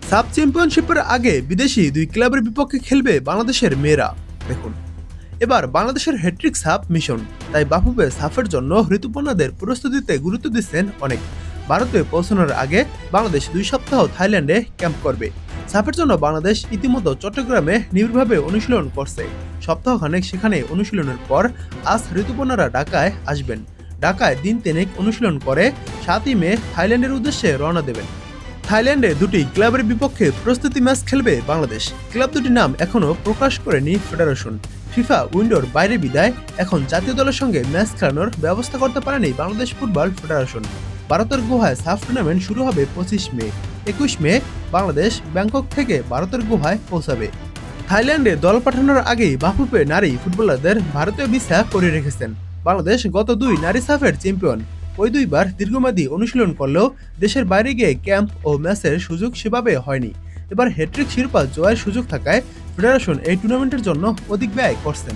Sub চ্যাম্পিয়নশিপের আগে বিদেশি দুই ক্লাবের বিপক্ষে খেলবে বাংলাদেশের মেয়েরা। দেখুন, এবার বাংলাদেশের হ্যাট্রিক সাফ মিশন, তাই বাফুফে সাফের জন্য ঋতুপর্ণাদের প্রস্তুতিতে গুরুত্ব দিচ্ছেন অনেক। ভারতে পৌঁছানোর আগে বাংলাদেশ 2 সপ্তাহ থাইল্যান্ডে ক্যাম্প করবে। সাফের জন্য বাংলাদেশ ইতিমধ্যে চট্টগ্রামে নিবিড়ভাবে অনুশীলন করছে। সপ্তাহখানেক সেখানে অনুশীলনের পর আজ ঋতুপর্ণারা ঢাকায় আসবেন। ঢাকায় দিন তিনেক অনুশীলন করে 7ই মে থাইল্যান্ডের উদ্দেশ্যে রওনা দেবেন। থাইল্যান্ডে দুটি ক্লাবের বিপক্ষে প্রস্তুতি ম্যাচ খেলবে বাংলাদেশ। ক্লাব দুটির নাম এখনও প্রকাশ করেনি ফেডারেশন। ফিফা উইন্ডোর বাইরে বিদায় এখন জাতীয় দলের সঙ্গে ম্যাচ খেলানোর ব্যবস্থা করতে পারেনি বাংলাদেশ ফুটবল ফেডারেশন। ভারতের গুহায় সাফ টুর্নামেন্ট শুরু হবে 25 মে। 21 মে বাংলাদেশ ব্যাংকক থেকে ভারতের গুহায় পৌঁছাবে। থাইল্যান্ডে দল পাঠানোর আগেই বাফুফে নারী ফুটবলারদের ভারতীয় ভিসা করে রেখেছেন। বাংলাদেশ গত 2 নারী সাফের চ্যাম্পিয়ন। ওই দুইবার দীর্ঘমেয়াদী অনুশীলন করলেও দেশের বাইরে গিয়ে ক্যাম্প ও ম্যাচের সুযোগ সেভাবে হয়নি। এবার হ্যাট্রিক শিরোপা জয়ের সুযোগ থাকায় ফেডারেশন এই টুর্নামেন্টের জন্য অধিক ব্যয় করছেন।